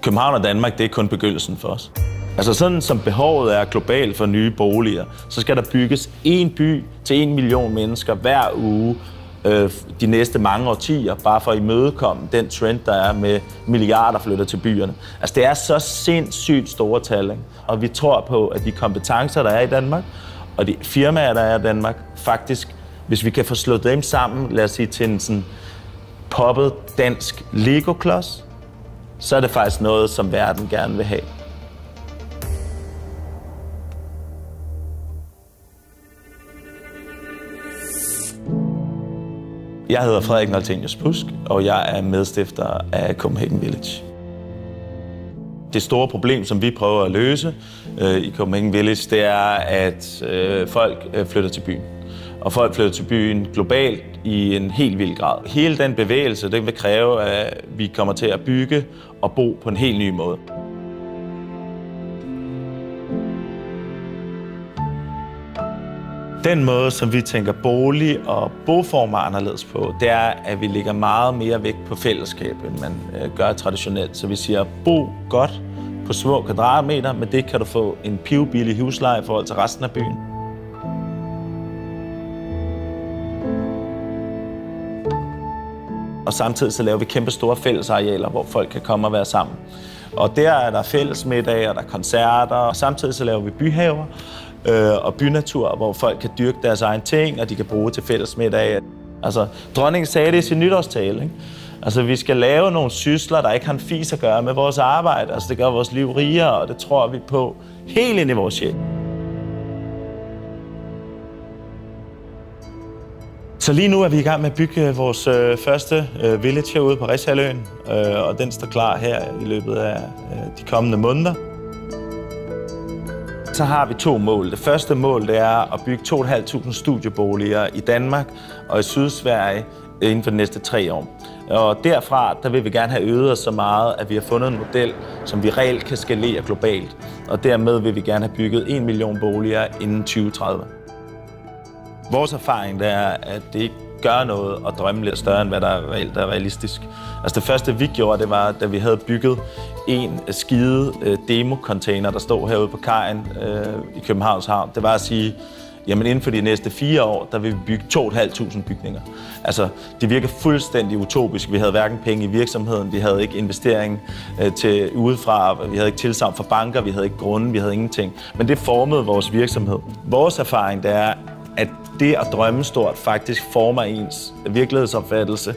København og Danmark, det er kun begyndelsen for os. Altså sådan som behovet er globalt for nye boliger, så skal der bygges en by til 1 million mennesker hver uge de næste mange årtier, bare for at imødekomme den trend, der er med milliarder flytter til byerne. Altså det er så sindssygt store tal, ikke? Og vi tror på, at de kompetencer, der er i Danmark, og de firmaer, der er i Danmark, faktisk, hvis vi kan få slået dem sammen, lad os sige til en sådan poppet dansk Lego-klods, så er det faktisk noget, som verden gerne vil have. Jeg hedder Frederik Noltenius Busk, og jeg er medstifter af Copenhagen Village. Det store problem, som vi prøver at løse i Copenhagen Village, det er, at folk flytter til byen. Og folk flytter til byen globalt i en helt vild grad. Hele den bevægelse, den vil kræve, at vi kommer til at bygge og bo på en helt ny måde. Den måde, som vi tænker bolig og boformer anderledes på, det er, at vi lægger meget mere vægt på fællesskab, end man gør traditionelt. Så vi siger, bo godt på små kvadratmeter, men det kan du få en pivbillig husleje i forhold til resten af byen. Og samtidig så laver vi kæmpe store fællesarealer, hvor folk kan komme og være sammen. Og der er der fællesmiddage, og der er koncerter, og samtidig så laver vi byhaver og bynatur, hvor folk kan dyrke deres egen ting, og de kan bruge til fællesmiddage. Altså, dronningen sagde det i sin nytårstale, ikke? Altså, vi skal lave nogle sysler, der ikke har en fis at gøre med vores arbejde. Altså, det gør vores liv rigere, og det tror vi på helt ind i vores sjæl. Så lige nu er vi i gang med at bygge vores første village herude på Refshaleøen, og den står klar her i løbet af de kommende måneder. Så har vi 2 mål. Det første mål, det er at bygge 2.500 studieboliger i Danmark og i Sydsverige inden for de næste 3 år. Og derfra, der vil vi gerne have øget os så meget, at vi har fundet en model, som vi reelt kan skalere globalt. Og dermed vil vi gerne have bygget 1 million boliger inden 2030. Vores erfaring er, at det ikke gør noget at drømme lidt større, end hvad der reelt er realistisk. Altså det første, vi gjorde, det var, da vi havde bygget en skide democontainer, der stod herude på kajen i Københavns Havn. Det var at sige, jamen inden for de næste 4 år, der vil vi bygge 2.500 bygninger. Altså, det virker fuldstændig utopisk. Vi havde hverken penge i virksomheden, vi havde ikke investering til udefra, vi havde ikke tilsagn fra banker, vi havde ikke grunde, vi havde ingenting. Men det formede vores virksomhed. Vores erfaring, det er, at det at drømme stort faktisk former ens virkelighedsopfattelse,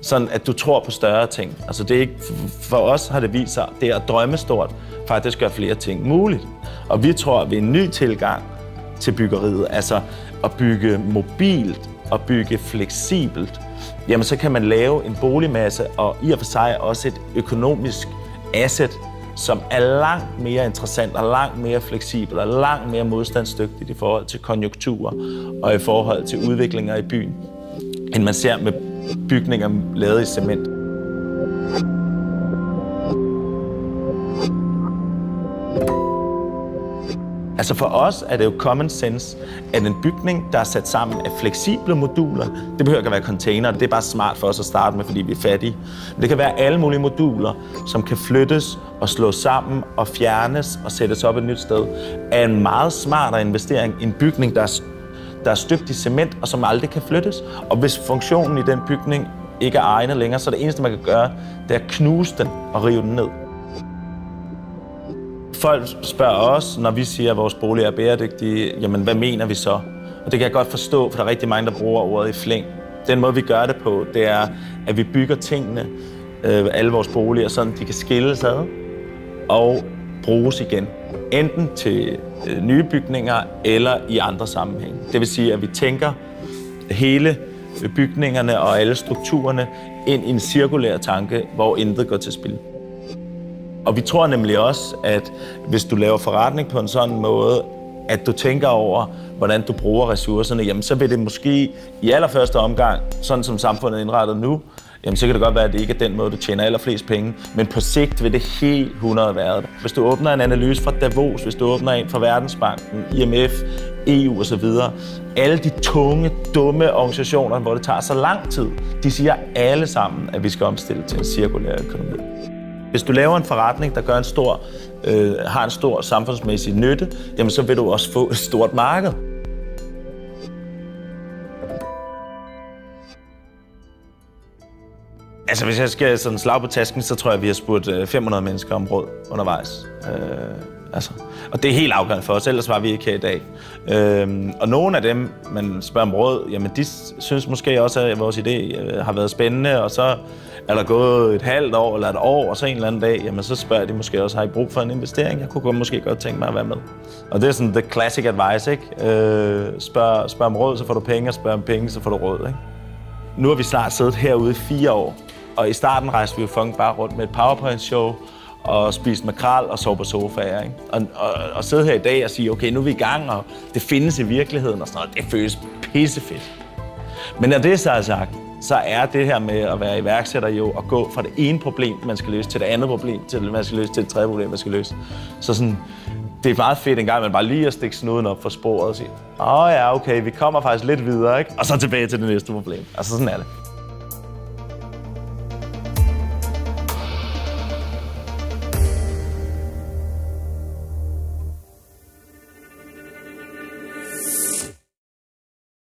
sådan at du tror på større ting. Altså det er ikke, for os har det vist sig, at det at drømme stort faktisk gør flere ting muligt. Og vi tror, at ved en ny tilgang til byggeriet, altså at bygge mobilt og bygge fleksibelt, jamen så kan man lave en boligmasse og i og for sig også et økonomisk asset, som er langt mere interessant og langt mere fleksibel og langt mere modstandsdygtigt i forhold til konjunkturer og i forhold til udviklinger i byen, end man ser med bygninger lavet i cement. Altså for os er det jo common sense, at en bygning, der er sat sammen af fleksible moduler, det behøver ikke at være container, det er bare smart for os at starte med, fordi vi er fattige. Men det kan være alle mulige moduler, som kan flyttes og slås sammen og fjernes og sættes op et nyt sted, er en meget smartere investering i en bygning, der er støbt i cement og som aldrig kan flyttes. Og hvis funktionen i den bygning ikke er egnet længere, så det eneste, man kan gøre, det er at knuse den og rive den ned. Folk spørger os, når vi siger, at vores bolig er bæredygtige, jamen hvad mener vi så? Og det kan jeg godt forstå, for der er rigtig mange, der bruger ordet i flæng. Den måde, vi gør det på, det er, at vi bygger tingene, alle vores boliger, sådan de kan skilles ad og bruges igen. Enten til nye bygninger eller i andre sammenhænge. Det vil sige, at vi tænker hele bygningerne og alle strukturerne ind i en cirkulær tanke, hvor intet går til spil. Og vi tror nemlig også, at hvis du laver forretning på en sådan måde, at du tænker over, hvordan du bruger ressourcerne, jamen så vil det måske i allerførste omgang, sådan som samfundet er indrettet nu, jamen så kan det godt være, at det ikke er den måde, du tjener allerflest penge, men på sigt vil det helt 100 være det. Hvis du åbner en analyse fra Davos, hvis du åbner en fra Verdensbanken, IMF, EU osv., alle de tunge, dumme organisationer, hvor det tager så lang tid, de siger alle sammen, at vi skal omstille til en cirkulær økonomi. Hvis du laver en forretning, der gør har en stor samfundsmæssig nytte, jamen så vil du også få et stort marked. Altså, hvis jeg skal sådan slag på tasken, så tror jeg, vi har spurgt 500 mennesker om råd undervejs. Og det er helt afgørende for os, ellers var vi ikke her i dag. Og nogle af dem, man spørger om råd, jamen de synes måske også, at vores idé har været spændende, og så er der gået et halvt år eller et år, og så en eller anden dag, jamen så spørger de måske også, har I brug for en investering? Jeg kunne måske godt tænke mig at være med. Og det er sådan the classic advice, ikke? Spørg om råd, så får du penge, og spørg om penge, så får du råd, ikke? Nu har vi snart siddet herude i 4 år, og i starten rejste vi jo fucking bare rundt med et PowerPoint-show, og spise makrel og sove på sofaer, ikke? Og sidde her i dag og sige, okay, nu er vi i gang, og det findes i virkeligheden og sådan noget, det føles pissefedt. Men når det så er sagt, så er det her med at være iværksætter jo at gå fra det ene problem, man skal løse, til det andet problem, til det, man skal løse, til det tredje problem, man skal løse. Så sådan, det er meget fedt en gang, man bare lige at stikke snuden op for sporet og sige, ja, okay, vi kommer faktisk lidt videre, ikke? Og så tilbage til det næste problem. Altså sådan er det.